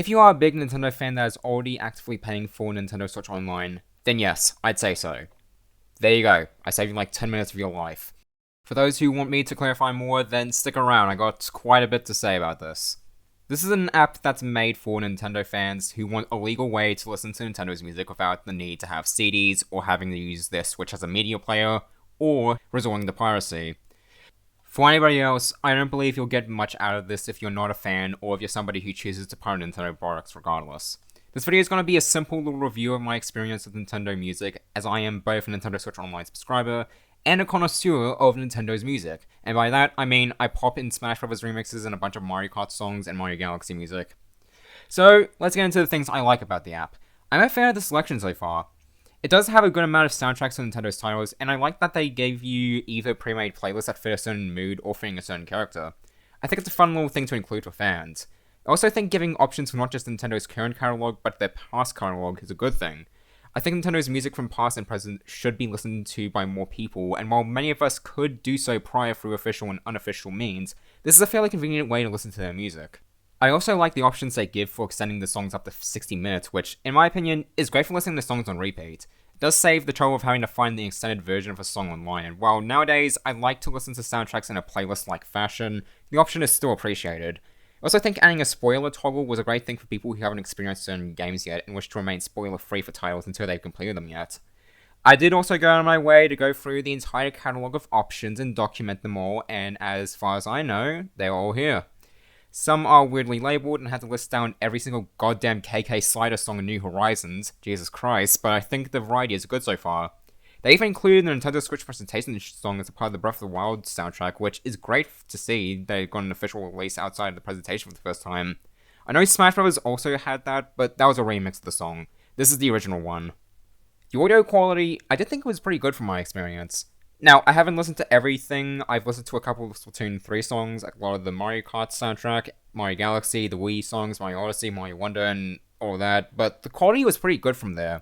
If you are a big Nintendo fan that is already actively paying for Nintendo Switch Online, then yes, I'd say so. There you go, I saved you like 10 minutes of your life. For those who want me to clarify more, then stick around, I got quite a bit to say about this. This is an app that's made for Nintendo fans who want a legal way to listen to Nintendo's music without the need to have CDs or having to use their Switch as a media player, or resorting to piracy. For anybody else, I don't believe you'll get much out of this if you're not a fan or if you're somebody who chooses to pirate Nintendo products regardless. This video is going to be a simple little review of my experience with Nintendo music, as I am both a Nintendo Switch Online subscriber and a connoisseur of Nintendo's music, and by that I mean I pop in Smash Bros. Remixes and a bunch of Mario Kart songs and Mario Galaxy music. So, let's get into the things I like about the app. I'm a fan of the selection so far. It does have a good amount of soundtracks to Nintendo's titles, and I like that they gave you either pre-made playlists that fit a certain mood or fitting a certain character. I think it's a fun little thing to include for fans. I also think giving options for not just Nintendo's current catalog, but their past catalog is a good thing. I think Nintendo's music from past and present should be listened to by more people, and while many of us could do so prior through official and unofficial means, this is a fairly convenient way to listen to their music. I also like the options they give for extending the songs up to 60 minutes, which, in my opinion, is great for listening to songs on repeat. It does save the trouble of having to find the extended version of a song online, and while nowadays I like to listen to soundtracks in a playlist-like fashion, the option is still appreciated. I also think adding a spoiler toggle was a great thing for people who haven't experienced certain games yet and wish to remain spoiler-free for titles until they've completed them yet. I did also go out of my way to go through the entire catalog of options and document them all, and as far as I know, they're all here. Some are weirdly labeled and had to list down every single goddamn KK Slider song in New Horizons, Jesus Christ, but I think the variety is good so far. They even included the Nintendo Switch presentation song as a part of the Breath of the Wild soundtrack, which is great to see they got an official release outside of the presentation for the first time. I know Smash Bros. Also had that, but that was a remix of the song. This is the original one. The audio quality, I did think it was pretty good from my experience. Now, I haven't listened to everything. I've listened to a couple of Splatoon 3 songs, a lot of the Mario Kart soundtrack, Mario Galaxy, the Wii songs, Mario Odyssey, Mario Wonder, and all that, but the quality was pretty good from there.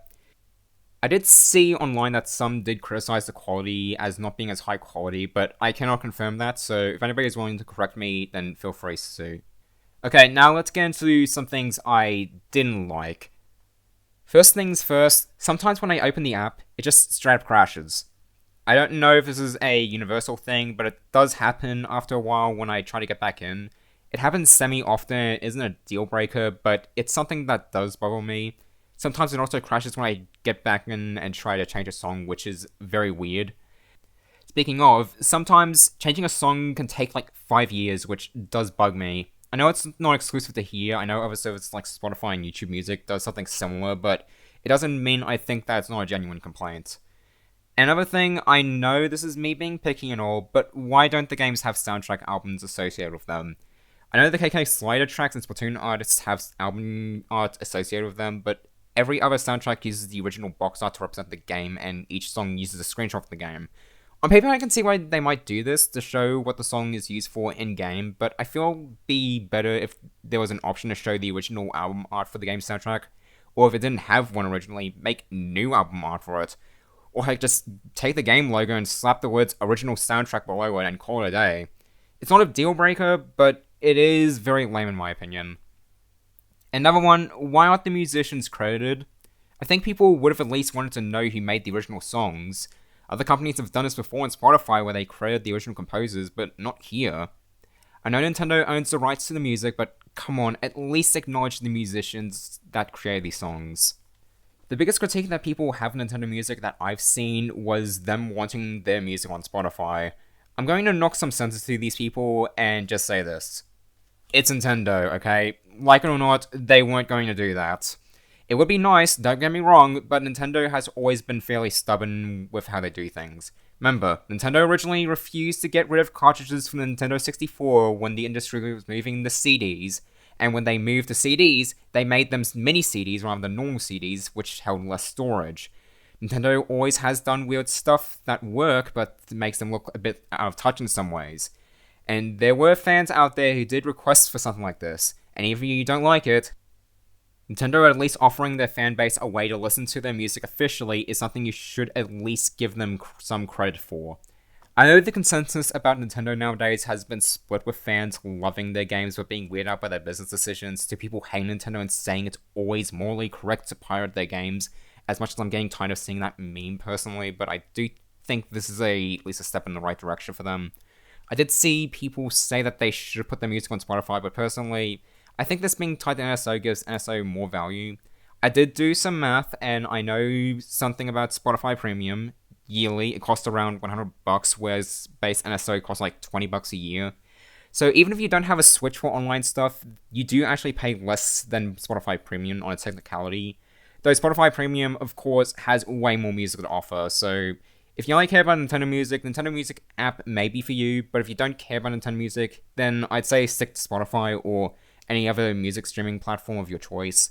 I did see online that some did criticize the quality as not being as high quality, but I cannot confirm that, so if anybody is willing to correct me, then feel free to. Okay, now let's get into some things I didn't like. First things first, sometimes when I open the app, it just straight up crashes. I don't know if this is a universal thing, but it does happen after a while when I try to get back in. It happens semi-often, it isn't a deal breaker, but it's something that does bother me. Sometimes it also crashes when I get back in and try to change a song, which is very weird. Speaking of, sometimes changing a song can take like 5 years, which does bug me. I know it's not exclusive to here, I know other services like Spotify and YouTube Music does something similar, but it doesn't mean I think that it's not a genuine complaint. Another thing, I know this is me being picky and all, but why don't the games have soundtrack albums associated with them? I know the KK Slider tracks and Splatoon artists have album art associated with them, but every other soundtrack uses the original box art to represent the game, and each song uses a screenshot of the game. On paper, I can see why they might do this, to show what the song is used for in-game, but I feel it would be better if there was an option to show the original album art for the game's soundtrack, or if it didn't have one originally, make new album art for it. Or heck, just take the game logo and slap the words original soundtrack below it and call it a day. It's not a deal breaker, but it is very lame in my opinion. Another one, why aren't the musicians credited? I think people would have at least wanted to know who made the original songs. Other companies have done this before in Spotify where they credit the original composers, but not here. I know Nintendo owns the rights to the music, but come on, at least acknowledge the musicians that created these songs. The biggest critique that people have of Nintendo music that I've seen was them wanting their music on Spotify. I'm going to knock some sense into these people and just say this. It's Nintendo, okay? Like it or not, they weren't going to do that. It would be nice, don't get me wrong, but Nintendo has always been fairly stubborn with how they do things. Remember, Nintendo originally refused to get rid of cartridges from the Nintendo 64 when the industry was moving to CDs, and when they moved to CDs, they made them mini CDs rather than normal CDs, which held less storage. Nintendo always has done weird stuff that work, but makes them look a bit out of touch in some ways. And there were fans out there who did request for something like this, and even if you don't like it, Nintendo at least offering their fanbase a way to listen to their music officially is something you should at least give them some credit for. I know the consensus about Nintendo nowadays has been split, with fans loving their games but being weirded out by their business decisions, to people hating Nintendo and saying it's always morally correct to pirate their games, as much as I'm getting tired of seeing that meme personally, but I do think this is at least a step in the right direction for them. I did see people say that they should put their music on Spotify, but personally, I think this being tied to NSO gives NSO more value. I did do some math, and I know something about Spotify Premium. Yearly, it costs around $100, whereas base NSO costs like $20 a year. So even if you don't have a Switch for online stuff, you do actually pay less than Spotify Premium on a technicality. Though Spotify Premium, of course, has way more music to offer, so if you only care about Nintendo Music app may be for you, but if you don't care about Nintendo Music, then I'd say stick to Spotify or any other music streaming platform of your choice.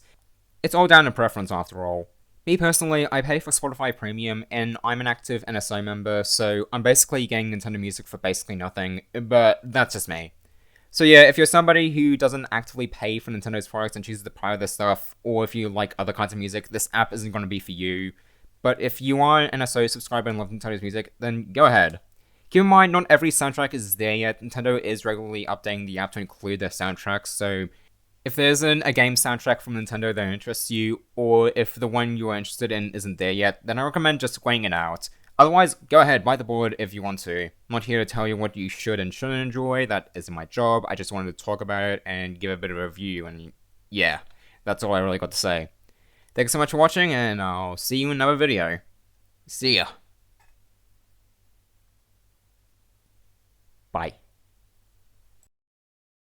It's all down to preference after all. Me personally, I pay for Spotify Premium, and I'm an active NSO member, so I'm basically getting Nintendo Music for basically nothing, but that's just me. So yeah, if you're somebody who doesn't actively pay for Nintendo's products and chooses to pirate their stuff, or if you like other kinds of music, this app isn't going to be for you. But if you are an NSO subscriber and love Nintendo's music, then go ahead. Keep in mind, not every soundtrack is there yet. Nintendo is regularly updating the app to include their soundtracks, so if there's a game soundtrack from Nintendo that interests you, or if the one you are interested in isn't there yet, then I recommend just waiting it out. Otherwise, go ahead, buy the board if you want to. I'm not here to tell you what you should and shouldn't enjoy, that isn't my job, I just wanted to talk about it and give a bit of a review, and yeah, that's all I really got to say. Thanks so much for watching, and I'll see you in another video. See ya. Bye.